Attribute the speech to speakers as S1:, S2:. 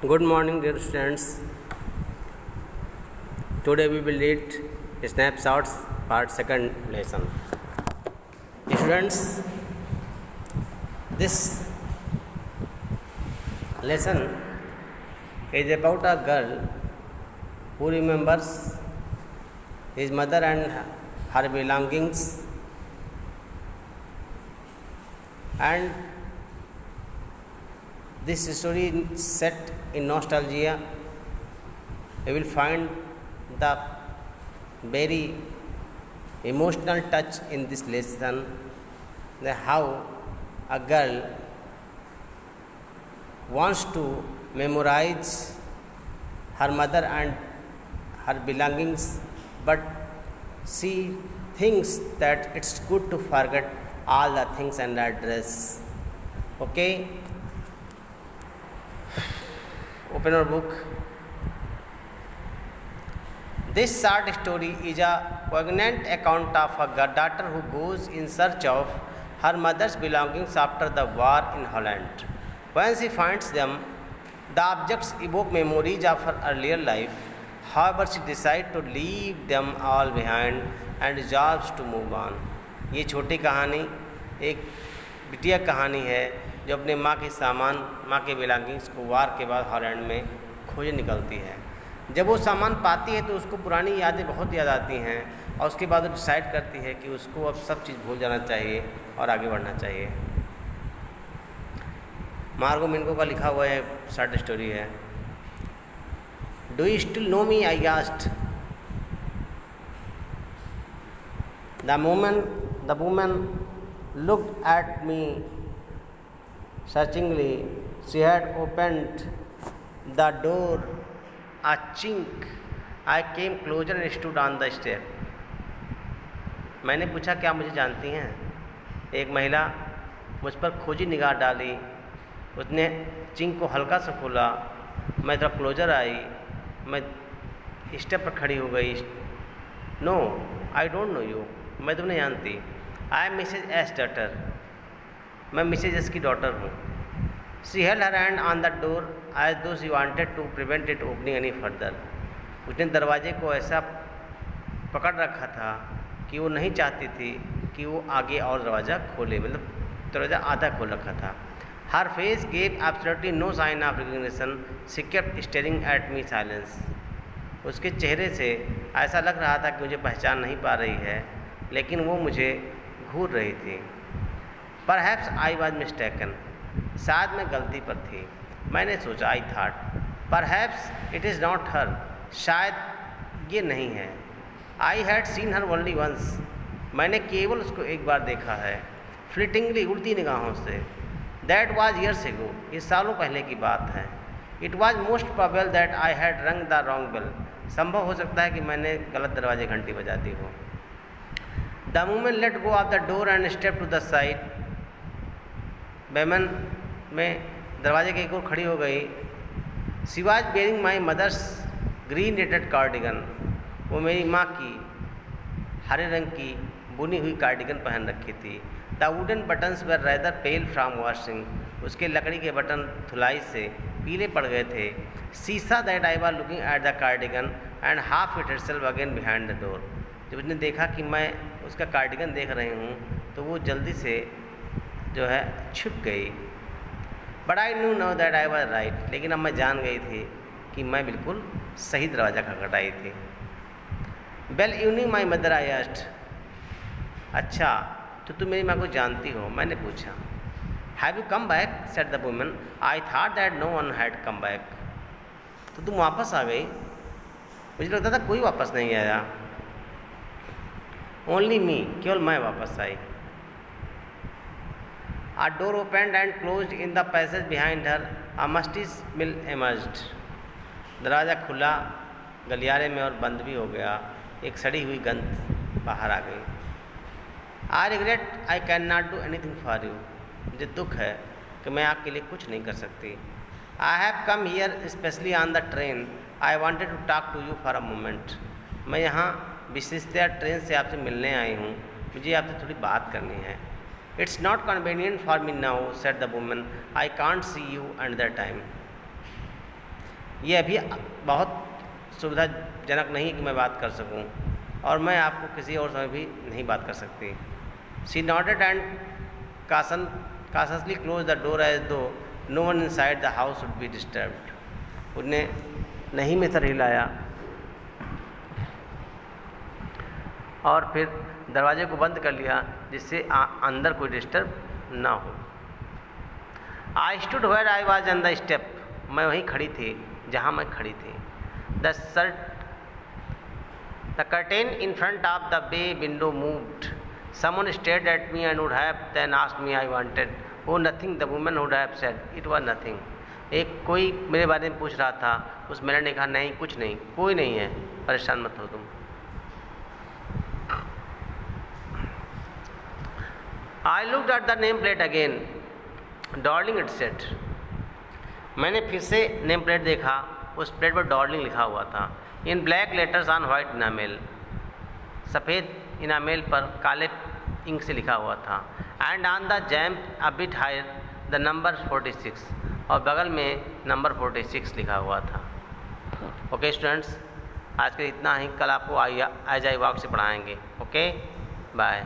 S1: Good morning, dear students. Today we will read snapshots part second lesson. Students, this lesson is about a girl who remembers his mother and her belongings, and this story is set in nostalgia. You will find the very emotional touch in this lesson, that how a girl wants to memorize her mother and her belongings, but she thinks that it's good to forget all the things and address. Okay, open your book. This short story is a poignant account of a daughter who goes in search of her mother's belongings after the war in Holland. When she finds them, the objects evoke memories of her earlier life. However, she decides to leave them all behind and resolves to move on. ये छोटी कहानी एक बिटिया कहानी है जो अपने माँ के सामान, माँ के बिलोंगिंग्स को वार के बाद हॉलैंड में खोज निकलती है। जब वो सामान पाती है तो उसको पुरानी यादें बहुत याद आती हैं, और उसके बाद वो डिसाइड करती है कि उसको अब सब चीज़ भूल जाना चाहिए और आगे बढ़ना चाहिए। मार्गो मिनको का लिखा हुआ है शॉर्ट स्टोरी है। Do you still know me, I asked. The woman looked at me searchingly. She had opened the door a chink. I came closer and stood on the step. मैंने पूछा, क्या मुझे जानती हैं? एक महिला मुझ पर खोजी निगाह डाली। उसने चिंक को हल्का सा खोला। मैं थोड़ा क्लोजर आई। मैं स्टेप पर खड़ी हो गई। No, I don't know you. मैं तुम्हें जानती। I am Mrs S daughter. मैं मिसेज एस की डॉटर हूँ। She held her hand on the door as though she wanted to prevent it opening any further. उसने दरवाजे को ऐसा पकड़ रखा था कि वो नहीं चाहती थी कि वो आगे और दरवाज़ा खोले, मतलब दरवाज़ा आधा खोल रखा था। Her face gave absolutely no sign of recognition. She kept staring at me silence. उसके चेहरे से ऐसा लग रहा था कि मुझे पहचान नहीं पा रही है, लेकिन वो मुझे घूर रही थी। Perhaps I was mistaken. शायद मैं गलती पर थी। मैंने सोचा, I thought perhaps it is not her. शायद ये नहीं है। I had seen her only once. मैंने केवल उसको एक बार देखा है, फ्लिटिंगली, उड़ती निगाहों से। That was years ago. ये सालों पहले की बात है। It was most probable that I had रंग द रॉन्ग बेल। संभव हो सकता है कि मैंने गलत दरवाजे घंटी बजा दी हो। The woman let go of the door and step to the side. बेमन में दरवाजे के एक ओर खड़ी हो गई। She was bearing my mother's green netted cardigan. वो मेरी माँ की हरे रंग की बुनी हुई कार्डिगन पहन रखी थी। The wooden buttons were rather pale from washing. उसके लकड़ी के बटन धुलाई से पीले पड़ गए थे। शीशा that I was looking at the cardigan and half it itself again behind the door. जब उसने देखा कि मैं उसका कार्डिगन देख रही हूँ तो वो जल्दी से जो है छुप गई। But I knew know that I was right. लेकिन अब मैं जान गई थी कि मैं बिल्कुल सही दरवाज़ा खटखटाई थी। Well evening my mother, I asked. अच्छा, तो तुम मेरी माँ को जानती हो? मैंने पूछा। Have you come back, said the woman. I thought that no one had come back. तो तुम वापस आ गई? मुझे लगता था कोई वापस नहीं आया। ओनली मी, केवल मैं वापस आई। A door opened and closed in the passage behind her. A musty smell emerged. दरवाज़ा खुला गलियारे में और बंद भी हो गया। एक सड़ी हुई गंध बाहर आ गई। I regret I can not do anything for you. मुझे दुख है कि मैं आपके लिए कुछ नहीं कर सकती। I have come here specially on the train. I wanted to talk to you for a moment. मैं यहाँ विशेषतया ट्रेन से आपसे मिलने आई हूँ। मुझे आपसे थोड़ी बात करनी है। It's not convenient for me now, said the woman. I can't see you another time. ये अभी बहुत सुविधाजनक नहीं है कि मैं बात कर सकूं, और मैं आपको किसी और समय भी नहीं बात कर सकती। She noted and cautiously closed the door as though no one inside the house would be disturbed. उन्होंने नहीं में सर हिलाया और फिर दरवाजे को बंद कर लिया जिससे अंदर कोई डिस्टर्ब ना हो। I stood where I was on the step, मैं वहीं खड़ी थी जहाँ मैं खड़ी थी। The curtain in front of the bay window moved, someone stared at me and would have then asked me I wanted. Oh nothing, the woman would have said. It was nothing. एक कोई मेरे बारे में पूछ रहा था, उस महिला ने कहा नहीं कुछ नहीं, कोई नहीं है, परेशान मत हो तुम। I looked at the name plate again. Darling it said. मैंने फिर से नेम प्लेट देखा, उस प्लेट पर डार्लिंग लिखा हुआ था। In black letters on white enamel. सफ़ेद इनामेल पर काले इंक से लिखा हुआ था। And on the jamb a bit higher the number 46, और बगल में नंबर 46 लिखा हुआ था। ओके स्टूडेंट्स, आज के इतना ही, कल आपको आई वाक से पढ़ाएंगे। Okay bye.